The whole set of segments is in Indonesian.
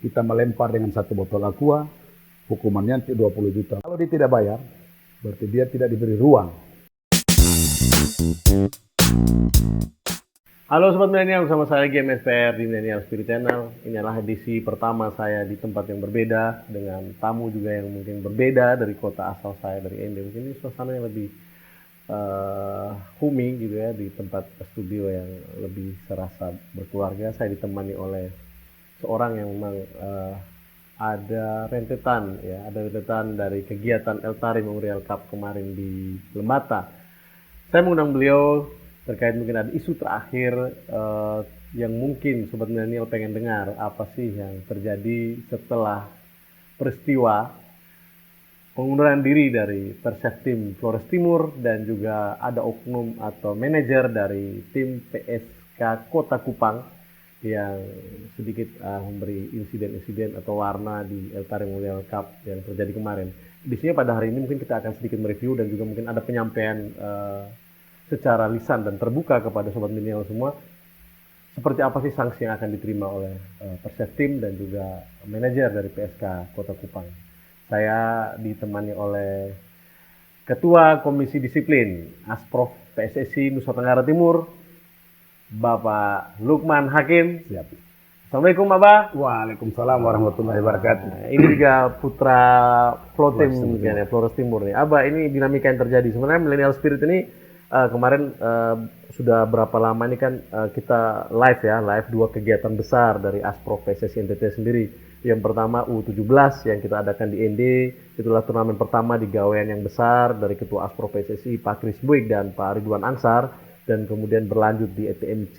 kita melempar dengan satu botol aqua, hukumannya 20 juta. Kalau dia tidak bayar, berarti dia tidak diberi ruang. Halo Sobat Milenial, bersama saya GMSPR di Milenial Spirit Channel. Ini adalah edisi pertama saya di tempat yang berbeda, dengan tamu juga yang mungkin berbeda dari kota asal saya, dari Ende. Mungkin ini suasana yang lebih homey gitu ya, di tempat studio yang lebih serasa berkeluarga. Saya ditemani oleh seorang yang memang ada rentetan dari kegiatan Eltari Memorial Cup kemarin di Lembata. Saya mengundang beliau terkait mungkin ada isu terakhir yang mungkin Sobat Milenial pengen dengar, apa sih yang terjadi setelah peristiwa pengunduran diri dari Perseftim Flores Timur, dan juga ada oknum atau manajer dari tim PSK Kota Kupang yang sedikit memberi insiden-insiden atau warna di Eltari Memorial Cup yang terjadi kemarin. Di sini pada hari ini mungkin kita akan sedikit mereview dan juga mungkin ada penyampaian secara lisan dan terbuka kepada Sobat Milenial semua, seperti apa sih sanksi yang akan diterima oleh Perseftim dan juga manajer dari PSK Kota Kupang. Saya ditemani oleh Ketua Komisi Disiplin Asprof PSSI Nusa Tenggara Timur, Bapak Lukman Hakim. Siap. Assalamualaikum Bapak. Waalaikumsalam warahmatullahi wabarakatuh. Ini juga putra Flotim ya, Flores Timur nih. Abah, ini dinamika yang terjadi. Sebenarnya Millennial Spirit ini kemarin sudah berapa lama ini kan kita live dua kegiatan besar dari Asprof PSSI NTT sendiri. Yang pertama U17 yang kita adakan di ND, itulah turnamen pertama di gawean yang besar dari Ketua Asprof PSSI Pak Kris Buik dan Pak Ridwan Angsar, dan kemudian berlanjut di ETMC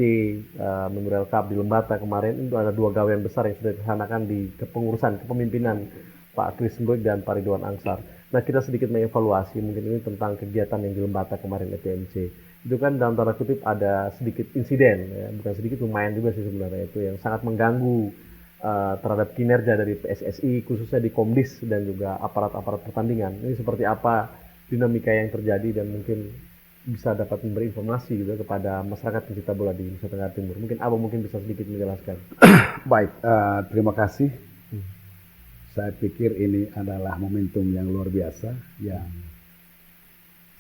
Memorial Cup di Lembata kemarin. Itu ada dua gawean besar yang sudah dilaksanakan di kepengurusan kepemimpinan Pak Kris Buik dan Pak Ridwan Angsar. Nah, kita sedikit mengevaluasi mungkin ini tentang kegiatan yang di Lembata kemarin ETMC. Itu kan dalam tanda kutip ada sedikit insiden, ya. Bukan sedikit, lumayan juga sih sebenarnya, itu yang sangat mengganggu terhadap kinerja dari PSSI, khususnya di Komdis dan juga aparat-aparat pertandingan. Ini seperti apa dinamika yang terjadi dan mungkin bisa dapat memberi informasi gitu kepada masyarakat pencinta bola di Nusa Tenggara Timur. Mungkin Abang mungkin bisa sedikit menjelaskan. Baik, terima kasih. Saya pikir ini adalah momentum yang luar biasa yang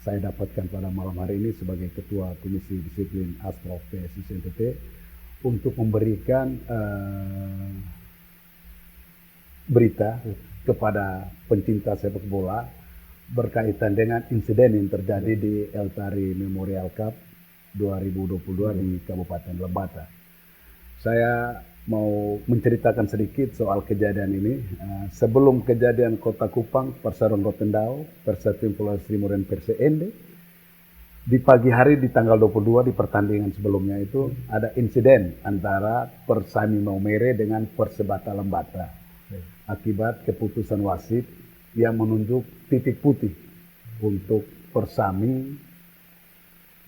saya dapatkan pada malam hari ini sebagai Ketua Komisi Disiplin Asprof PSSI NTT untuk memberikan berita kepada pencinta sepak bola berkaitan dengan insiden yang terjadi di Eltari Memorial Cup 2022 di Kabupaten Lembata. Saya mau menceritakan sedikit soal kejadian ini. Sebelum kejadian Kota Kupang, Perseron Rotendao, Perseftim Flores Timur dan Persende, di pagi hari di tanggal 22 di pertandingan sebelumnya itu ada insiden antara Persami Maumere dengan Persebaya Lembata akibat keputusan wasit yang menunjuk titik putih untuk Persami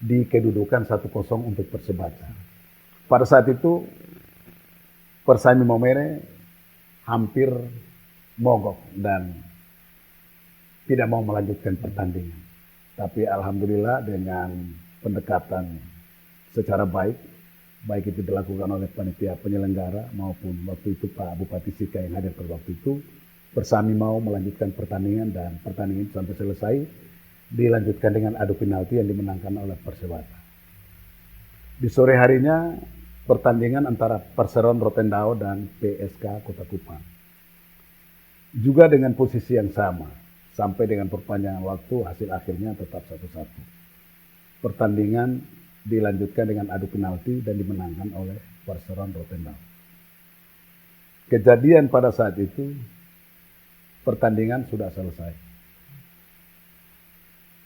di kedudukan 1-0 untuk Persebaya. Pada saat itu Persami Maumere hampir mogok dan tidak mau melanjutkan pertandingan. Tapi alhamdulillah dengan pendekatan secara baik itu dilakukan oleh panitia penyelenggara maupun waktu itu Pak Bupati Sika yang hadir pada waktu itu, Persami mau melanjutkan pertandingan dan pertandingan sampai selesai dilanjutkan dengan adu penalti yang dimenangkan oleh Persebaya. Di sore harinya pertandingan antara Perseron Rotendao dan PSK Kota Kupang juga dengan posisi yang sama sampai dengan perpanjangan waktu, hasil akhirnya tetap 1-1. Pertandingan dilanjutkan dengan adu penalti dan dimenangkan oleh Perseron Rotendao. Kejadian pada saat itu pertandingan sudah selesai.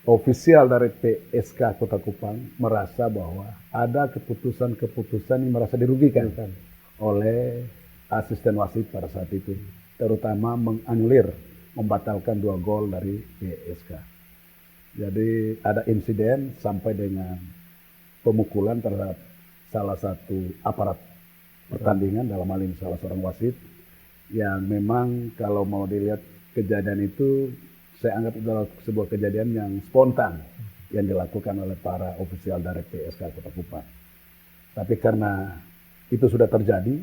Ofisial dari PSK Kota Kupang merasa bahwa ada keputusan-keputusan yang merasa dirugikan oleh asisten wasit pada saat itu, terutama menganulir, membatalkan 2 gol dari PSK. Jadi ada insiden sampai dengan pemukulan terhadap salah satu aparat pertandingan, dalam hal ini salah seorang wasit, yang memang kalau mau dilihat kejadian itu saya anggap adalah sebuah kejadian yang spontan yang dilakukan oleh para ofisial dari PSK Kota Kupang. Tapi karena itu sudah terjadi,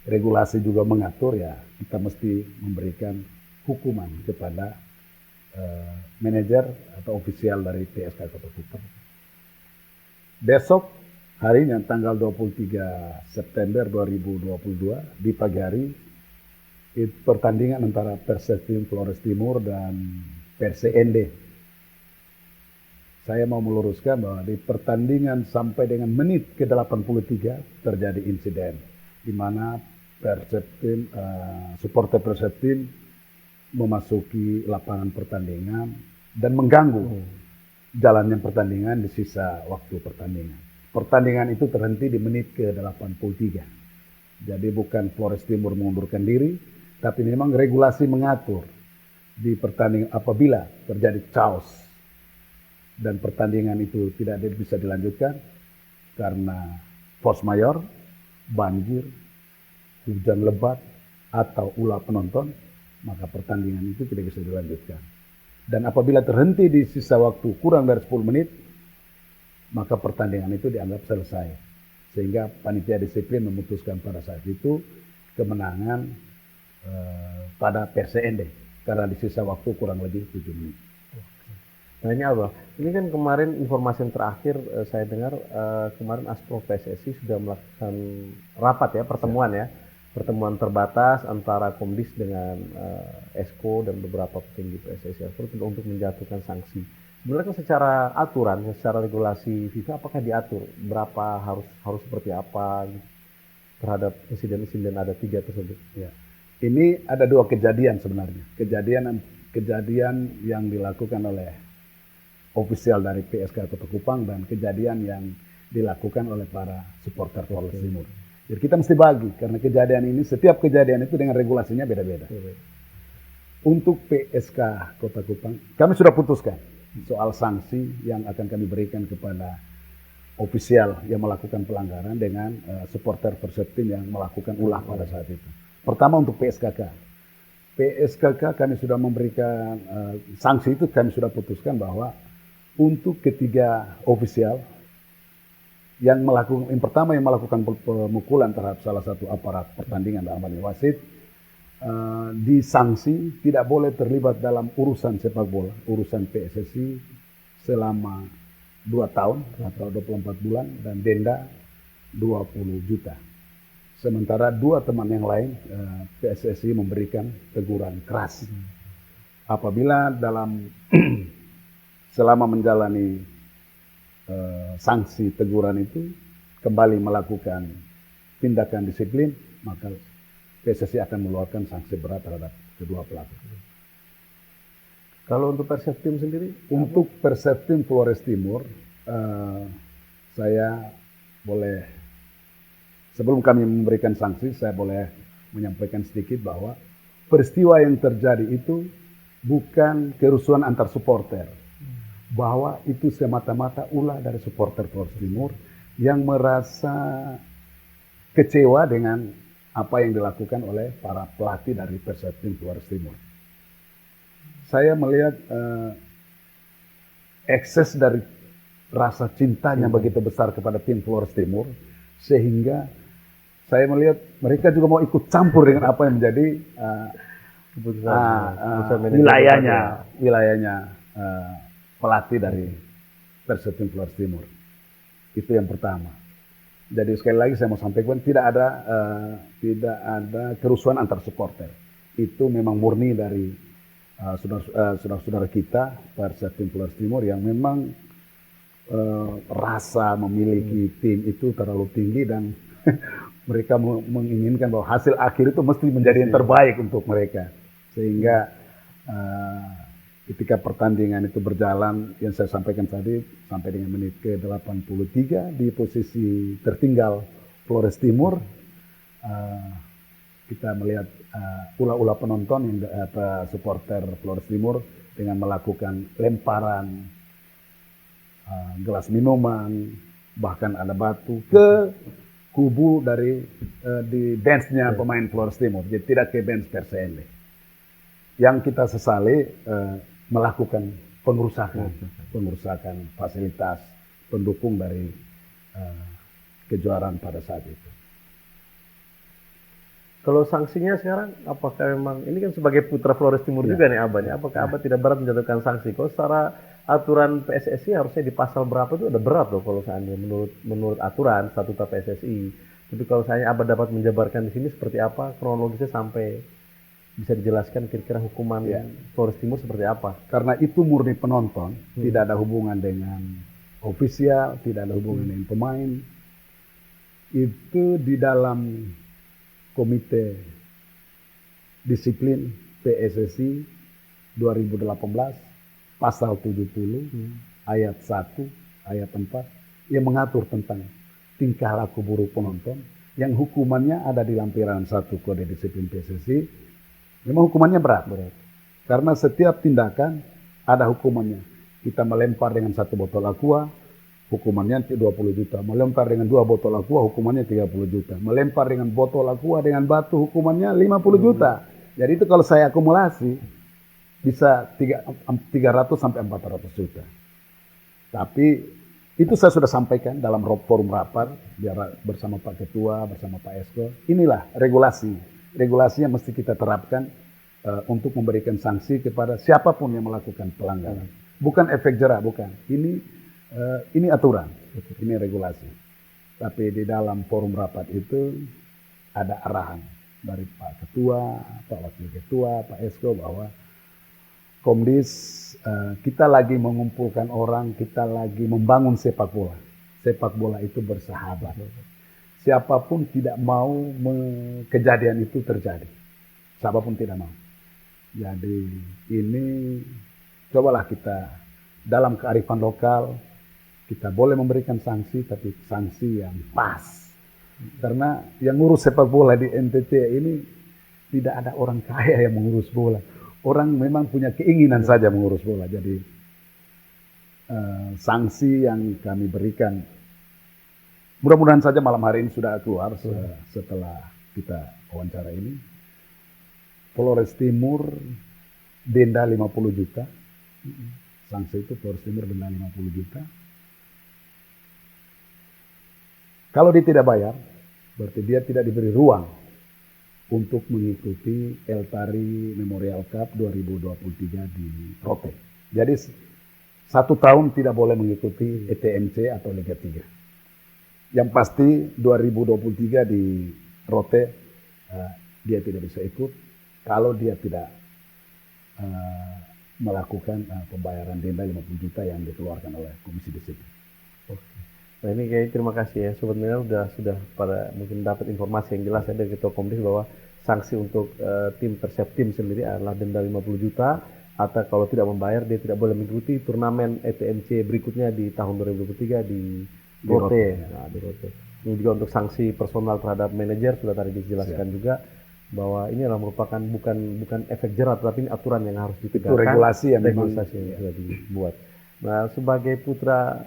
regulasi juga mengatur, ya kita mesti memberikan hukuman kepada manajer atau ofisial dari PSK Kota Kupang. Besok harinya tanggal 23 September 2022 di pagi hari pertandingan antara Perseftim Flores Timur dan Persende. Saya mau meluruskan bahwa di pertandingan sampai dengan menit ke-83 terjadi insiden di mana Perseftim, supporter Perseftim memasuki lapangan pertandingan dan mengganggu jalannya pertandingan di sisa waktu pertandingan. Pertandingan itu terhenti di menit ke-83. Jadi bukan Flores Timur mengundurkan diri, tapi memang regulasi mengatur di pertandingan apabila terjadi chaos dan pertandingan itu tidak bisa dilanjutkan karena force majeure, banjir, hujan lebat, atau ulah penonton, maka pertandingan itu tidak bisa dilanjutkan. Dan apabila terhenti di sisa waktu kurang dari 10 menit, maka pertandingan itu dianggap selesai. Sehingga panitia disiplin memutuskan pada saat itu kemenangan pada Persende karena di sisa waktu kurang lebih 7 menit. Nah ini Abah, ini kan kemarin informasi yang terakhir saya dengar kemarin Aspro PSSI sudah melakukan rapat ya, pertemuan terbatas antara Komdis dengan Esko dan beberapa petinggi PSSI untuk menjatuhkan sanksi. Sebenarnya kan secara aturan, secara regulasi FIFA apakah diatur berapa harus seperti apa terhadap insiden-insiden ada 3 tersebut? Ya. Ini ada 2 kejadian sebenarnya. Kejadian yang dilakukan oleh ofisial dari PSK Kota Kupang dan kejadian yang dilakukan oleh para supporter Flores Timur. Jadi kita mesti bagi karena kejadian ini, setiap kejadian itu dengan regulasinya beda-beda. Untuk PSK Kota Kupang, kami sudah putuskan soal sanksi yang akan kami berikan kepada ofisial yang melakukan pelanggaran dengan supporter Perseftim yang melakukan ulah pada saat itu. Pertama untuk PSKK. PSKK kami sudah memberikan sanksi itu, kami sudah putuskan bahwa untuk ketiga ofisial yang pertama yang melakukan pemukulan terhadap salah satu aparat pertandingan dalam hal ini wasit, disanksi tidak boleh terlibat dalam urusan sepak bola, urusan PSSI selama 2 tahun atau 24 bulan dan denda 20 juta. Sementara 2 teman yang lain PSSI memberikan teguran keras. Apabila selama menjalani sanksi teguran itu kembali melakukan tindakan disiplin, maka PSSI akan mengeluarkan sanksi berat terhadap kedua pelaku. Kalau untuk Perseftim sendiri? Untuk Perseftim Flores Timur, saya boleh, sebelum kami memberikan sanksi, saya boleh menyampaikan sedikit bahwa peristiwa yang terjadi itu bukan kerusuhan antar supporter. Bahwa itu semata-mata ulah dari supporter Flores Timur yang merasa kecewa dengan apa yang dilakukan oleh para pelatih dari Perseftim Flores Timur. Saya melihat ekses dari rasa cintanya begitu besar kepada tim Flores Timur, sehingga saya melihat mereka juga mau ikut campur dengan apa yang menjadi wilayahnya pelatih dari Perseftim Flores Timur. Itu yang pertama. Jadi sekali lagi saya mau sampaikan tidak ada kerusuhan antar supporter. Itu memang murni dari saudara-saudara kita Perseftim Flores Timur yang memang rasa memiliki tim itu terlalu tinggi dan mereka menginginkan bahwa hasil akhir itu mesti menjadi yang terbaik untuk mereka. Sehingga ketika pertandingan itu berjalan, yang saya sampaikan tadi, sampai dengan menit ke-83 di posisi tertinggal Flores Timur, kita melihat ulah-ulah penonton yang supporter Flores Timur dengan melakukan lemparan gelas minuman, bahkan ada batu ke kubu dari di benchnya pemain Flores Timur, jadi tidak ke bench Persende. Yang kita sesali melakukan pengerusakan fasilitas pendukung dari kejuaraan pada saat itu. Kalau sanksinya sekarang, apakah memang ini kan sebagai putra Flores Timur Ya. juga nih Abah nih, apakah Abah tidak berat menjatuhkan sanksi? Kalau secara aturan PSSI harusnya di pasal berapa itu ada berat loh kalau seandainya menurut aturan statuta PSSI. Tapi kalau saya Abah dapat menjabarkan di sini seperti apa kronologisnya sampai bisa dijelaskan kira-kira hukuman Ya. Flores Timur seperti apa? Karena itu murni penonton, tidak ada hubungan dengan ofisial, tidak ada hubungan dengan pemain. Itu di dalam Komite Disiplin PSSI 2018 pasal 70 ayat 1 ayat 4 yang mengatur tentang tingkah laku buruk penonton yang hukumannya ada di lampiran 1 Kode Disiplin PSSI. Memang hukumannya berat. Karena setiap tindakan ada hukumannya. Kita melempar dengan 1 botol aqua, hukumannya 20 juta. Melempar dengan 2 botol aqua, hukumannya 30 juta. Melempar dengan botol aqua dengan batu, hukumannya 50 juta. Jadi itu kalau saya akumulasi, bisa 300 sampai 400 juta. Tapi itu saya sudah sampaikan dalam forum rapat, bersama Pak Ketua, bersama Pak Esko. Inilah regulasi. Regulasi yang mesti kita terapkan untuk memberikan sanksi kepada siapapun yang melakukan pelanggaran. Bukan efek jerah, bukan. Ini aturan, ini regulasi. Tapi di dalam forum rapat itu ada arahan dari Pak Ketua, Pak Wakil Ketua, Pak Esko bahwa Komdis kita lagi mengumpulkan orang, kita lagi membangun sepak bola. Sepak bola itu bersahabat. Siapapun tidak mau kejadian itu terjadi. Siapapun tidak mau. Jadi ini cobalah kita dalam kearifan lokal, kita boleh memberikan sanksi, tapi sanksi yang pas. Karena yang ngurus sepak bola di NTT ini tidak ada orang kaya yang mengurus bola. Orang memang punya keinginan saja mengurus bola. Jadi sanksi yang kami berikan, mudah-mudahan saja malam hari ini sudah keluar setelah kita wawancara ini. Flores Timur denda 50 juta. Sanksi itu Flores Timur denda 50 juta. Kalau dia tidak bayar, berarti dia tidak diberi ruang untuk mengikuti Eltari Memorial Cup 2023 di Rote. Jadi 1 tahun tidak boleh mengikuti ETMC atau Liga 3. Yang pasti 2023 di Rote dia tidak bisa ikut kalau dia tidak melakukan pembayaran denda 50 juta yang dikeluarkan oleh Komisi Disiplin. Nah ini kayak terima kasih ya, sebenarnya sudah pada mungkin dapat informasi yang jelas ya dari Ketua Komdis bahwa sanksi untuk tim Perseptim sendiri adalah denda 50 juta atau kalau tidak membayar dia tidak boleh mengikuti turnamen ETMC berikutnya di tahun 2023 di Rote. Nah, di Rote. Ini juga untuk sanksi personal terhadap manajer sudah tadi dijelaskan juga bahwa ini adalah merupakan bukan efek jerah tapi ini aturan yang harus ditegakkan. Itu regulasi yang sudah dibuat. Nah sebagai putra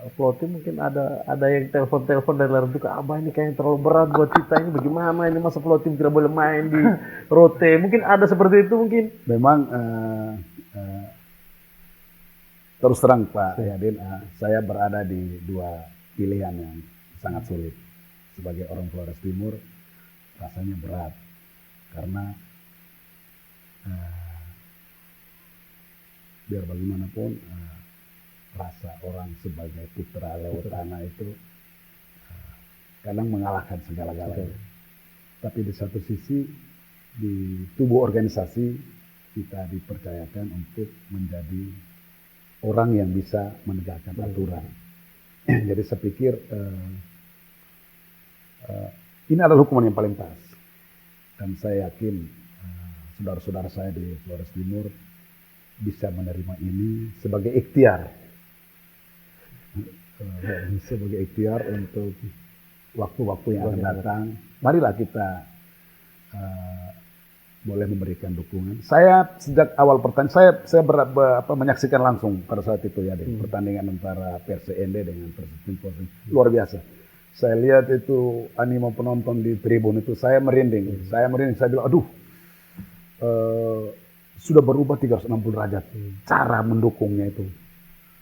Floating mungkin ada yang telepon dari luar itu, Abah ini kayaknya terlalu berat buat kita, ini bagaimana ini masa Floating tidak boleh main di Rote, mungkin ada seperti itu mungkin. Memang terus terang Pak Yadin, saya berada di 2 pilihan yang sangat sulit. Sebagai orang Flores Timur rasanya berat karena biar bagaimanapun rasa orang sebagai putra Lewotana itu kadang mengalahkan segala-galanya. Tapi di satu sisi di tubuh organisasi kita dipercayakan untuk menjadi orang yang bisa menegakkan aturan. Jadi saya pikir ini adalah hukuman yang paling pas. Dan saya yakin saudara-saudara saya di Flores Timur bisa menerima ini sebagai ikhtiar. Sebagai ikhtiar untuk waktu-waktu yang akan datang. Marilah kita boleh memberikan dukungan. Saya sejak awal pertandingan saya menyaksikan langsung pada saat itu ya pertandingan antara PSND dengan Persipura, luar biasa. Saya lihat itu animo penonton di tribun itu, saya merinding. Saya bilang, aduh, sudah berubah 360 derajat cara mendukungnya itu.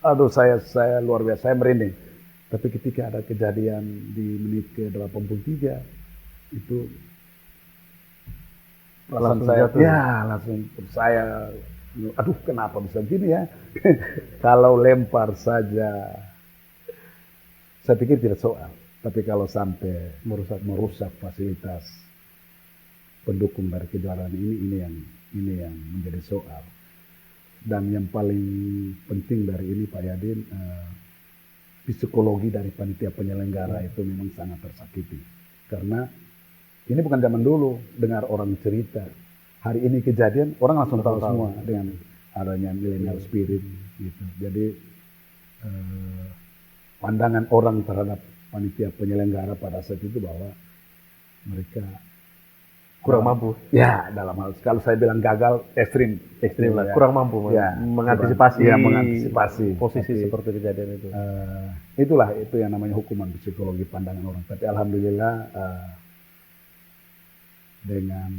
Aduh, saya luar biasa, saya merinding. Tapi ketika ada kejadian di menit ke-83 itu perasaan Langsung saya, jatuh. ya langsung saya, aduh kenapa bisa begini ya? Kalau lempar saja, saya pikir tidak soal. Tapi kalau sampai merusak fasilitas pendukung dari kejuaraan ini yang menjadi soal. Dan yang paling penting dari ini Pak Yadin, psikologi dari panitia penyelenggara itu memang sangat tersakiti. Karena ini bukan zaman dulu dengar orang cerita. Hari ini kejadian, orang langsung tahu semua dengan adanya millennial spirit gitu. Jadi pandangan orang terhadap panitia penyelenggara pada saat itu bahwa mereka kurang mampu. Ya, dalam hal kalau saya bilang gagal ekstrim lah, ya. kurang mampu Ya, mengantisipasi posisi seperti kejadian itu. Itulah itu yang namanya hukuman psikologi pandangan orang. Tapi alhamdulillah dengan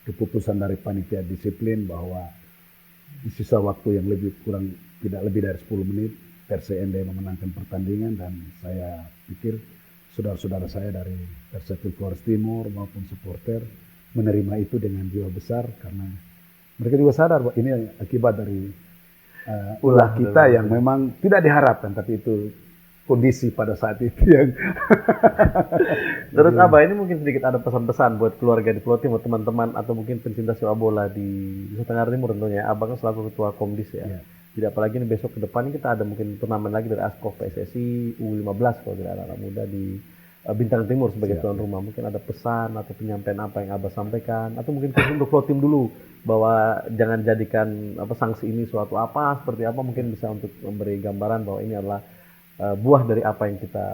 keputusan dari panitia disiplin bahwa di sisa waktu yang tidak lebih dari 10 menit PSND memenangkan pertandingan, dan saya pikir saudara-saudara saya dari Persepil Flores Timur maupun supporter menerima itu dengan jiwa besar, karena mereka juga sadar bahwa ini akibat dari ulah kita yang memang tidak diharapkan, tapi itu kondisi pada saat itu yang Menurut Abah ini mungkin sedikit ada pesan-pesan buat keluarga di Pulau Timur, teman-teman atau mungkin pencinta sepak bola di Nusa Tenggara Timur tentunya. Abah kan selaku ketua Komdis ya. Jadi apalagi ini besok ke depan kita ada mungkin turnamen lagi dari Askov PSSI U15 kalau tidak ada anak muda di Bintang Timur sebagai tuan rumah. Mungkin ada pesan atau penyampaian apa yang Abah sampaikan, atau mungkin khusus untuk Pulau Tim dulu bahwa jangan jadikan sanksi ini suatu apa seperti apa, mungkin bisa untuk memberi gambaran bahwa ini adalah buah dari apa yang kita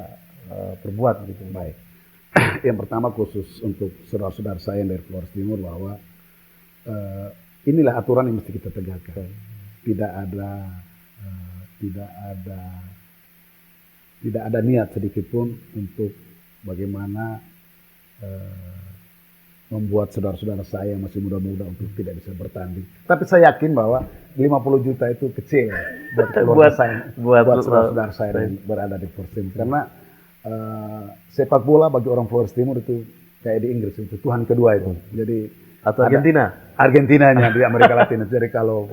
perbuat gitu. Baik. Yang pertama khusus untuk saudara-saudara saya dari Flores Timur bahwa inilah aturan yang mesti kita tegakkan. Tidak ada niat sedikit pun untuk bagaimana membuat saudara-saudara saya yang masih muda-muda untuk tidak bisa bertanding. Tapi saya yakin bahwa 50 juta itu kecil buat keluarga saya, buat saudara-saudara saya yang berada di Flores Timur. Karena sepak bola bagi orang Flores Timur itu kayak di Inggris itu Tuhan kedua itu. Jadi atau Argentinanya di Amerika Latin. Jadi kalau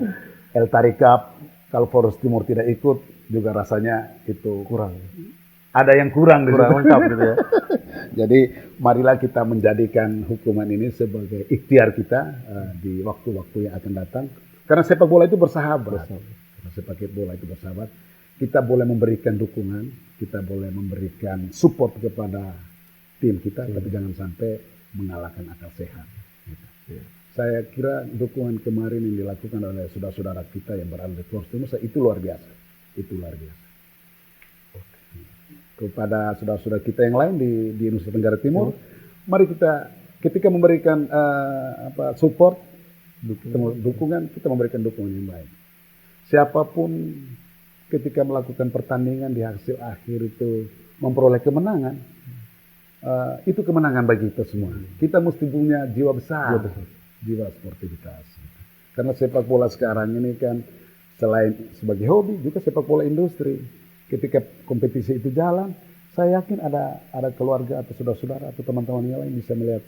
El Tari Cup, kalau Flores Timur tidak ikut juga rasanya itu kurang. Ada yang kurang lengkap gitu ya. Jadi marilah kita menjadikan hukuman ini sebagai ikhtiar kita di waktu-waktu yang akan datang. Karena sepak bola itu bersahabat. Karena sepak bola itu bersahabat. Kita boleh memberikan dukungan, kita boleh memberikan support kepada tim kita, tapi jangan sampai mengalahkan akal sehat. Gitu. Saya kira dukungan kemarin yang dilakukan oleh saudara-saudara kita yang berada di Flores Timur itu luar biasa. Itu luar biasa. Kepada saudara-saudara kita yang lain di Nusa Tenggara Timur, mari kita ketika memberikan support, dukungan, kita memberikan dukungan yang baik. Siapapun ketika melakukan pertandingan di hasil akhir itu memperoleh kemenangan, itu kemenangan bagi kita semua. Kita mesti punya jiwa besar, jiwa sportivitas. Karena sepak bola sekarang ini kan selain sebagai hobi, juga sepak bola industri. Ketika kompetisi itu jalan, saya yakin ada keluarga atau saudara-saudara atau teman-teman yang lain bisa melihat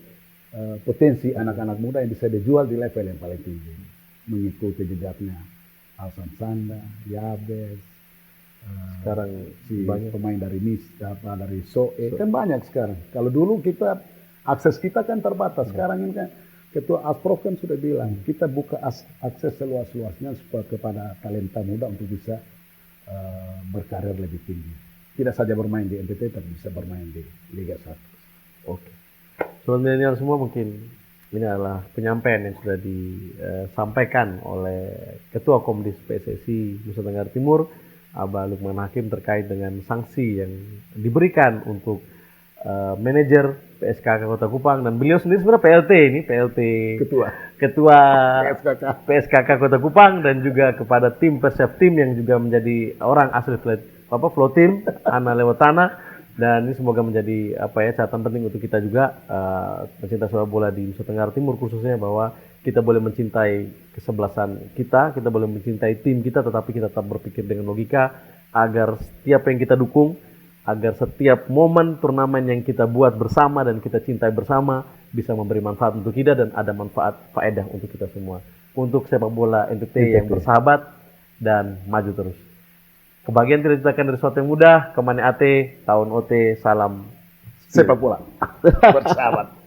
potensi anak-anak muda yang bisa dijual di level yang paling tinggi, mengikuti jejaknya Alsan Sanda, Yabes, sekarang banyak pemain dari dari Soe, kan banyak sekarang. Kalau dulu akses kita kan terbatas, sekarang ini kan Ketua Asprof kan sudah bilang kita buka akses seluas-luasnya supaya kepada talenta muda untuk bisa berkarir lebih tinggi. Tidak saja bermain di NTT, tapi bisa bermain di Liga 1. Oke. Sobat milenial semua, mungkin ini adalah penyampaian yang sudah disampaikan oleh Ketua Komdis PSSI Nusa Tenggara Timur, Abah Lukman Hakim, terkait dengan sanksi yang diberikan untuk manajer PSKK Kota Kupang, dan beliau sendiri sebenarnya PLT Ketua PSKK Kota Kupang, dan juga kepada tim Persep Tim yang juga menjadi orang asli Flotim, Ana Lewatana, dan ini semoga menjadi catatan penting untuk kita juga pencinta sepak bola di Nusa Tenggara Timur khususnya, bahwa kita boleh mencintai kesebelasan kita boleh mencintai tim kita, tetapi kita tetap berpikir dengan logika agar setiap yang kita dukung agar setiap momen turnamen yang kita buat bersama dan kita cintai bersama bisa memberi manfaat untuk kita dan ada manfaat faedah untuk kita semua. Untuk sepak bola NTT yang bersahabat dan maju terus. Kebahagiaan tidak diciptakan dari sesuatu yang mudah. Kemana AT, tahun OT, salam sepak bola. Bersahabat.